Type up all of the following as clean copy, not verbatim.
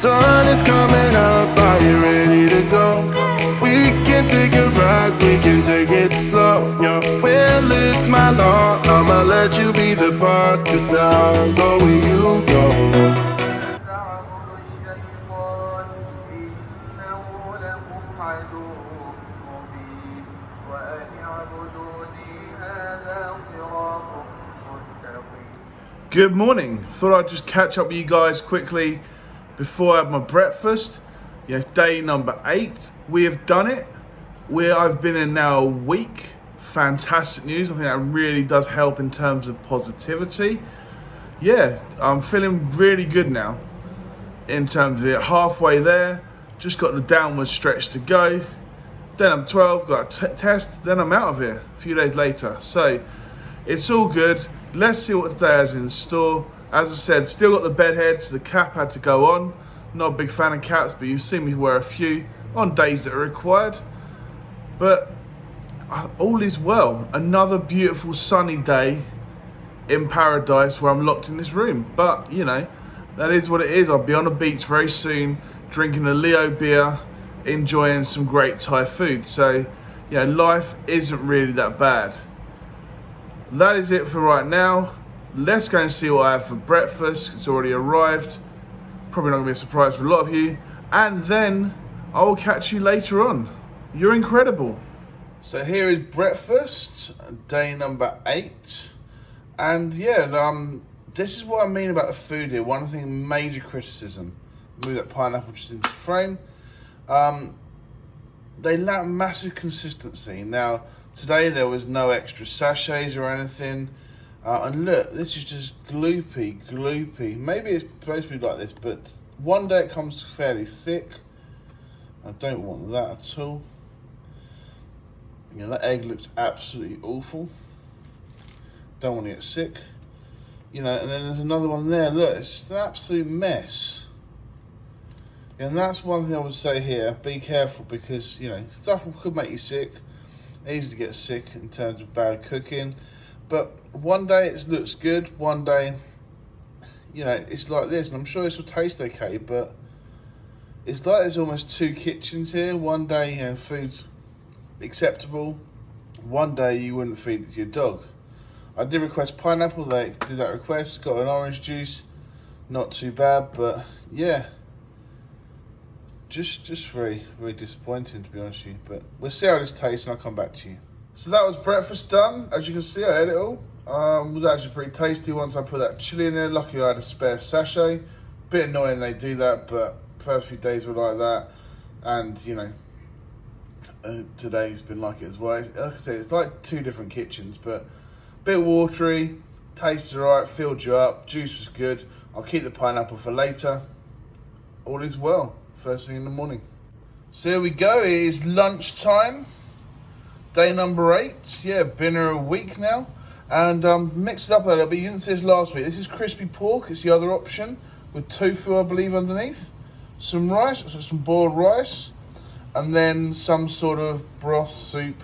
Sun is coming up, are you ready to go? We can take a ride, we can take it slow. Your will is my law, I'ma let you be the boss, cause I'll go where you go. Good morning. Thought I'd just catch up with you guys quickly before I have my breakfast. Yes, day number 8. We have done it. I've been in now a week. Fantastic news. I think that really does help in terms of positivity. Yeah, I'm feeling really good now in terms of it. Halfway there. Just got the downward stretch to go. Then I'm 12, got a test. Then I'm out of here a few days later. So it's all good. Let's see what today has in store. As I said, still got the bed head, so the cap had to go on. Not a big fan of caps, but you've seen me wear a few on days that are required. But all is well. Another beautiful sunny day in paradise where I'm locked in this room. But, you know, that is what it is. I'll be on the beach very soon, drinking a Leo beer, enjoying some great Thai food. So, yeah, life isn't really that bad. That is it for right now. Let's go and see what I have for breakfast. It's already arrived. Probably not going to be a surprise for a lot of you. And then I will catch you later on. You're incredible. So here is breakfast, day number 8. And yeah, this is what I mean about the food here. One thing, major criticism. Move that pineapple just into frame. They lack massive consistency. Now, today there was no extra sachets or anything. And look, this is just gloopy. Maybe it's supposed to be like this, but one day it comes fairly thick. I don't want that at all. You know, that egg looks absolutely awful. Don't want to get sick. You know, and then there's another one there. Look, it's just an absolute mess. And that's one thing I would say here. Be careful because, you know, stuff could make you sick. Easy to get sick in terms of bad cooking. But one day it looks good, one day, you know, it's like this. And I'm sure this will taste okay, but it's like there's almost 2 kitchens here. One day, you know, food's acceptable. One day you wouldn't feed it to your dog. I did request pineapple, they did that request, got an orange juice. Not too bad, but yeah. Just very, very disappointing, to be honest with you. But we'll see how this tastes and I'll come back to you. So that was breakfast done. As you can see, I ate it all. It was actually pretty tasty once I put that chili in there. Luckily, I had a spare sachet. Bit annoying they do that, but first few days were like that. And, you know, today's been like it as well. Like I said, it's like 2 different kitchens, but a bit watery. Tastes alright, filled you up. Juice was good. I'll keep the pineapple for later. All is well. First thing in the morning. So here we go, it is lunchtime. Day number 8. Yeah, been here a week now. And mixed it up a little bit. You didn't see this last week. This is crispy pork, it's the other option. With tofu, I believe, underneath. Some rice, so some boiled rice. And then some sort of broth soup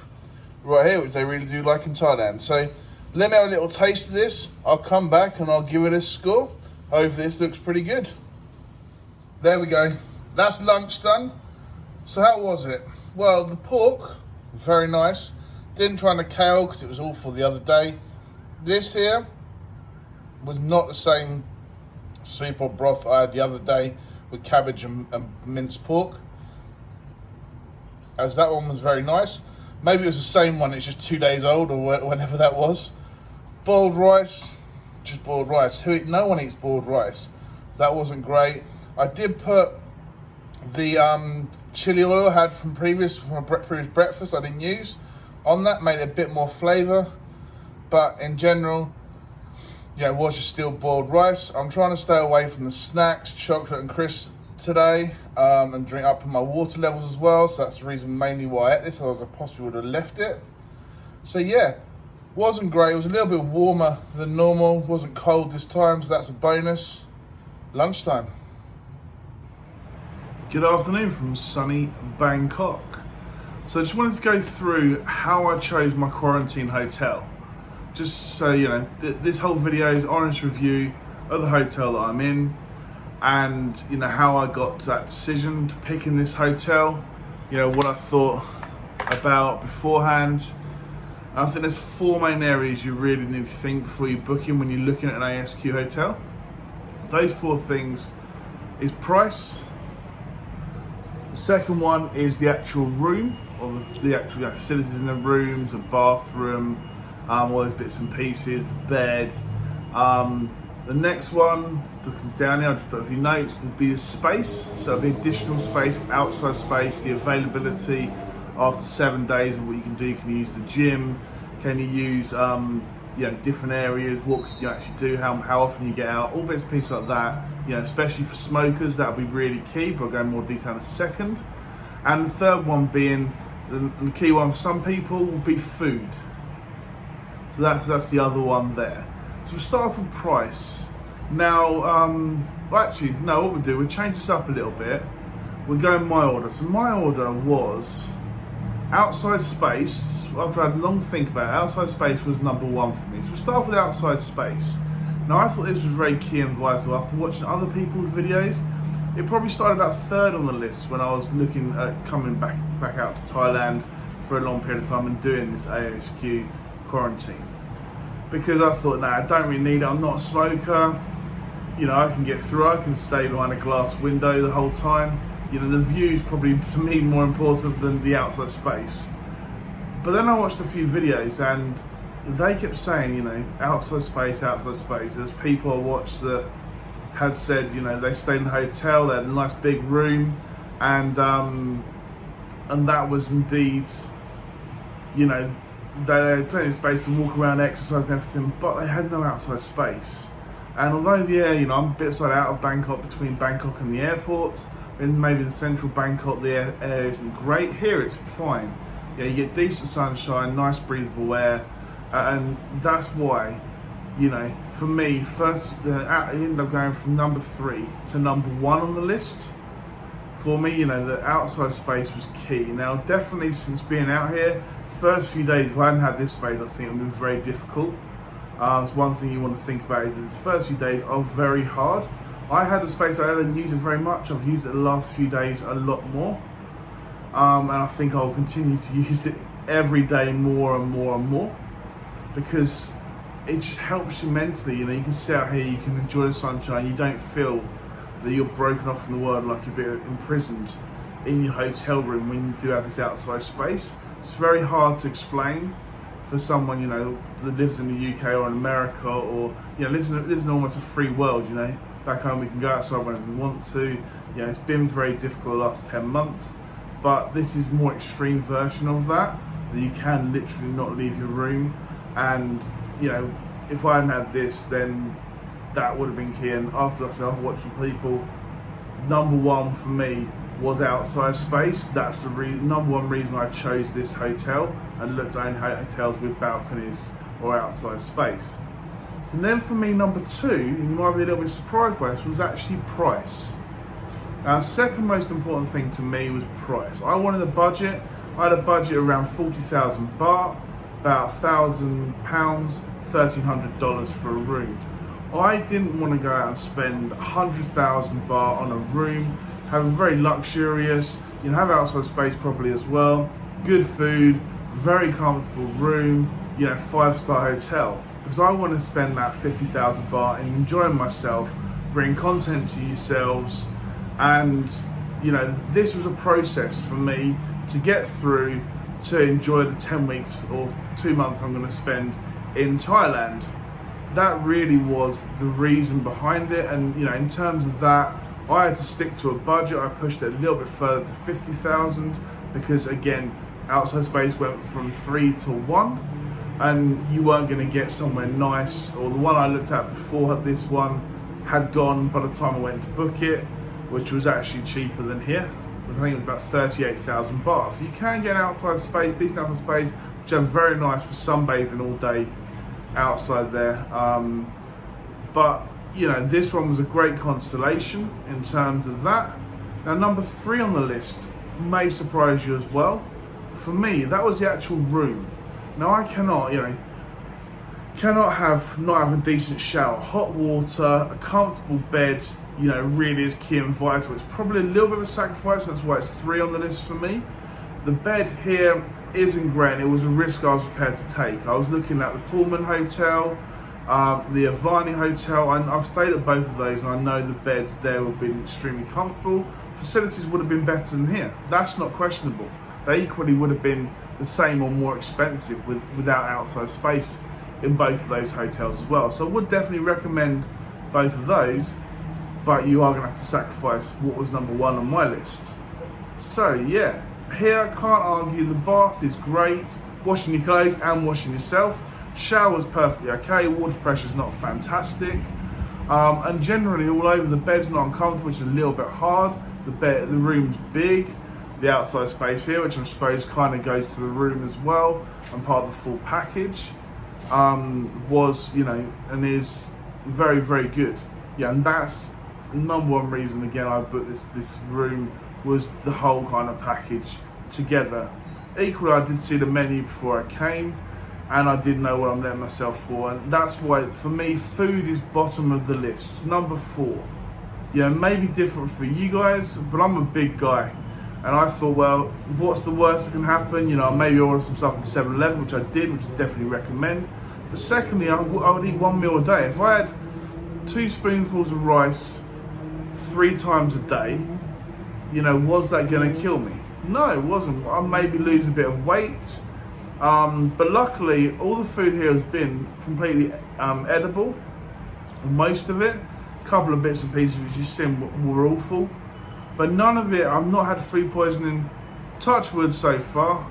right here, which they really do like in Thailand. So let me have a little taste of this. I'll come back and I'll give it a score. Hopefully this looks pretty good. There we go. That's lunch done. So how was it? Well, the pork, very nice. Didn't try the kale because it was awful the other day. This here was not the same soup or broth I had the other day with cabbage and minced pork. As that one was very nice. Maybe it was the same one, it's just 2 days old or whenever that was. Boiled rice, just boiled rice. No one eats boiled rice. That wasn't great. I did put the chili oil I had from previous breakfast I didn't use on that, made it a bit more flavour, but in general, yeah, it was just still boiled rice. I'm trying to stay away from the snacks, chocolate and crisps today, and drink up my water levels as well, so that's the reason mainly why I ate this, otherwise I possibly would have left it. So yeah, wasn't great. It was a little bit warmer than normal, wasn't cold this time, so that's a bonus. Lunchtime. Good afternoon from sunny Bangkok. So I just wanted to go through how I chose my quarantine hotel. Just so you know, this whole video is honest review of the hotel that I'm in. and how I got to that decision to picking this hotel, what I thought about beforehand. I think there's 4 main areas you really need to think before you book in when you're looking at an ASQ hotel. Those 4 things is price. The second one is the actual room, or the actual facilities in the rooms, a bathroom, all those bits and pieces, bed. The next one, looking down here, I'll just put a few notes, would be the space. So it'll be additional space, outside space, the availability after 7 days of what you can do. You can use the gym, can you use different areas, what could you actually do, how often you get out, all bits and pieces like that. Especially for smokers, that'll be really key, but I'll go in more detail in a second. And the third one being, the key one for some people will be food. So that's the other one there. So we'll start off with price. Now, what we'll do, we'll change this up a little bit. We'll go in my order. So my order was outside space. After I had a long think about it, outside space was number 1 for me. So we'll start with outside space. Now I thought this was very key and vital. After watching other people's videos, it probably started about 3rd on the list when I was looking at coming back out to Thailand for a long period of time and doing this ASQ quarantine. Because I thought, I don't really need it, I'm not a smoker, I can get through, I can stay behind a glass window the whole time. The view's probably to me more important than the outside space. But then I watched a few videos and they kept saying, outside space. There's people I watched that had said, they stayed in a hotel, they had a nice big room, and that was indeed, they had plenty of space to walk around, exercise and everything, but they had no outside space. And although I'm a bit out of Bangkok, between Bangkok and the airport, and maybe in central Bangkok the air isn't great, here it's fine. You get decent sunshine, nice breathable air, and that's why, for me, first, I ended up going from number 3 to number 1 on the list. For me, the outside space was key. Now, definitely since being out here, first few days, if I hadn't had this space, I think it would have been very difficult. It's one thing you want to think about is that the first few days are very hard. I had a space, I didn't use it very much. I've used it the last few days a lot more. And I think I'll continue to use it every day more and more and more, because it just helps you mentally. You can sit out here, you can enjoy the sunshine, you don't feel that you're broken off from the world like you're being imprisoned in your hotel room when you do have this outside space. It's very hard to explain for someone, that lives in the UK or in America, or, lives in almost a free world, Back home we can go outside whenever we want to. It's been very difficult the last 10 months, but this is a more extreme version of that you can literally not leave your room. And, if I hadn't had this, then that would have been key. And after I started watching people, number 1 for me was outside space. That's the number 1 reason I chose this hotel and looked at only hotels with balconies or outside space. And then for me, number 2, and you might be a little bit surprised by this, was actually price. Now, the second most important thing to me was price. I wanted a budget. I had a budget around 40,000 baht, about £1,000, $1,300 for a room. I didn't want to go out and spend 100,000 baht on a room, have a very luxurious, have outside space probably as well, good food, very comfortable room, 5-star hotel. Because I want to spend that 50,000 baht in enjoying myself, bring content to yourselves, and this was a process for me to get through to enjoy the 10 weeks or 2 months I'm going to spend in Thailand. That really was the reason behind it. And in terms of that, I had to stick to a budget. I pushed it a little bit further to 50,000 because, again, outside space went from 3 to 1, and you weren't going to get somewhere nice. Or the one I looked at before this one had gone by the time I went to book it, which was actually cheaper than here. I think it was about 38,000 baht. So you can get an outside space, decent outside space, which are very nice for sunbathing all day outside there. But this one was a great constellation in terms of that. Now, number 3 on the list may surprise you as well. For me, that was the actual room. Now, I cannot have not having a decent shower, hot water, a comfortable bed, really is key and vital. It's probably a little bit of a sacrifice, that's why it's 3 on the list for me. The bed here isn't great. It was a risk I was prepared to take. I was looking at the Pullman Hotel, the Avani Hotel, and I've stayed at both of those, and I know the beds there have been extremely comfortable. Facilities would have been better than here. That's not questionable. They equally would have been the same or more expensive without outside space in both of those hotels as well. So I would definitely recommend both of those, but you are going to have to sacrifice what was number 1 on my list. So yeah, here I can't argue, the bath is great, washing your clothes and washing yourself. Shower's perfectly okay, water pressure's not fantastic, and generally all over the bed's not uncomfortable, which is a little bit hard. The room's big. The outside space here, which I suppose kind of goes to the room as well, and part of the full package, was, and is very, very good. Yeah, and that's the number 1 reason, again, I booked this room, was the whole kind of package together. Equally, I did see the menu before I came, and I did know what I'm letting myself for, and that's why, for me, food is bottom of the list. It's number 4. Maybe different for you guys, but I'm a big guy. And I thought, well, what's the worst that can happen? Maybe order some stuff from 7-Eleven, which I did, which I definitely recommend. But secondly, I would eat 1 meal a day. If I had 2 spoonfuls of rice 3 times a day, was that going to kill me? No, it wasn't. I'd maybe lose a bit of weight. But luckily, all the food here has been completely edible. Most of it. A couple of bits and pieces which you seen were awful. But none of it, I've not had food poisoning, touch wood so far,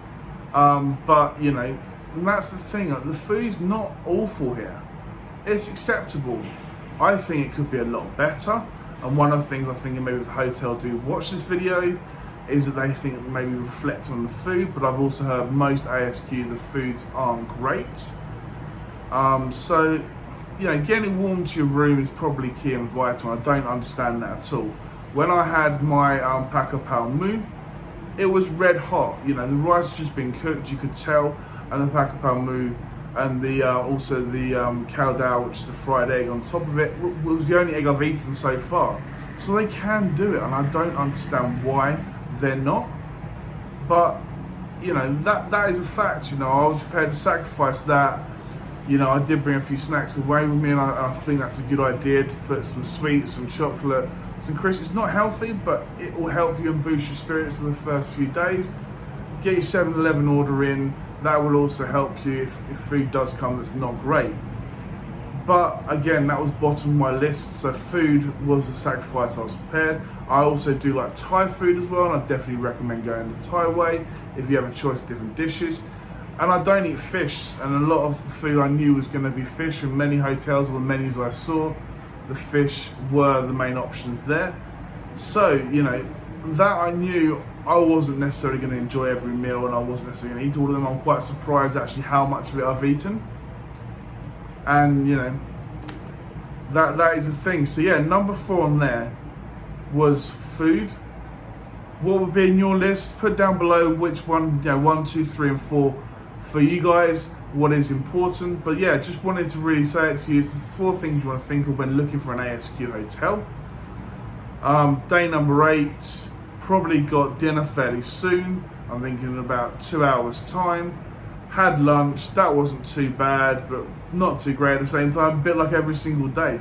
but and that's the thing, the food's not awful here. It's acceptable. I think it could be a lot better, and one of the things I'm thinking maybe the hotel do watch this video is that they think maybe reflect on the food, but I've also heard most ASQ, the foods aren't great. So, getting warm to your room is probably key and vital, and I don't understand that at all. When I had my Paca Pao Mu, it was red hot. The rice had just been cooked, you could tell, and the Paca Pao Mu and the also the Cao Dao, which is the fried egg on top of it, was the only egg I've eaten so far. So they can do it, and I don't understand why they're not. But that is a fact. I was prepared to sacrifice that. I did bring a few snacks away with me, and I think that's a good idea to put some sweets, some chocolate, some crisps. It's not healthy, but it will help you and boost your spirits for the first few days. Get your 7-Eleven order in. That will also help you if food does come that's not great. But again, that was bottom of my list, so food was a sacrifice I was prepared. I also do like Thai food as well, and I definitely recommend going the Thai way if you have a choice of different dishes. And I don't eat fish, and a lot of the food I knew was going to be fish. In many hotels or the menus I saw, the fish were the main options there. So, that I knew I wasn't necessarily going to enjoy every meal, and I wasn't necessarily going to eat all of them. I'm quite surprised actually how much of it I've eaten. And, that is the thing. So yeah, number 4 on there was food. What would be in your list? Put down below which one, 1, 2, 3, and 4 for you guys, what is important. But yeah, just wanted to really say it to you. It's the 4 things you want to think of when looking for an ASQ hotel. Day number 8, probably got dinner fairly soon. I'm thinking in about 2 hours time. Had lunch, that wasn't too bad, but not too great at the same time, a bit like every single day.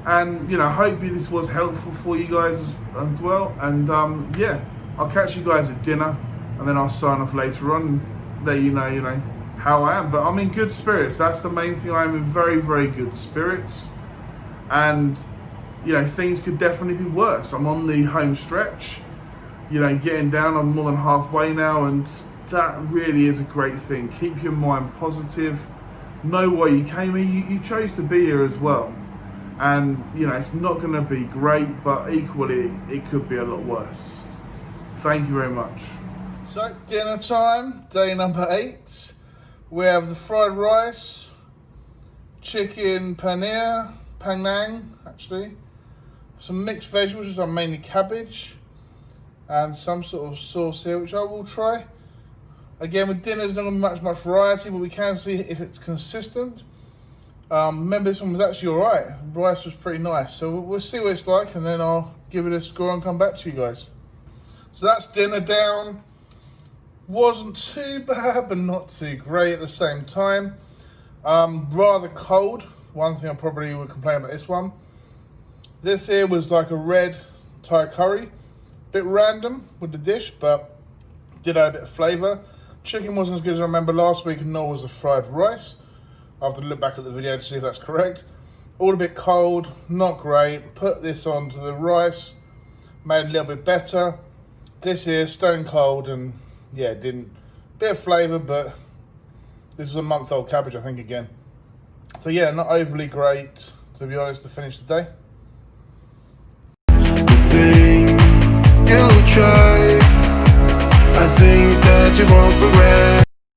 And hopefully this was helpful for you guys as well. And yeah, I'll catch you guys at dinner, and then I'll sign off later on and let you know how I am. But I'm in good spirits. That's the main thing. I'm in very, very good spirits. And things could definitely be worse. I'm on the home stretch. Getting down. I'm more than halfway now, and that really is a great thing. Keep your mind positive. Know why you came here. You chose to be here as well. And it's not going to be great, but equally it could be a lot worse. Thank you very much. So dinner time, day number 8. We have the fried rice, chicken paneer, Penang actually, some mixed vegetables, which are mainly cabbage, and some sort of sauce here, which I will try. Again, with dinner, there's not going to be much variety, but we can see if it's consistent. Remember, this one was actually alright. The rice was pretty nice. So we'll see what it's like, and then I'll give it a score and come back to you guys. So that's dinner down. Wasn't too bad, but not too great at the same time. Rather cold. One thing I probably would complain about this one. This here was like a red Thai curry. Bit random with the dish, but did add a bit of flavour. Chicken wasn't as good as I remember last week, and nor was the fried rice. I have to look back at the video to see if that's correct. All a bit cold, not great. Put this onto the rice, made it a little bit better. This here, stone cold, and yeah, didn't. Bit of flavour, but this was a month-old cabbage, I think, again. So yeah, not overly great, to be honest, to finish the day. Things you try are things that you won't regret.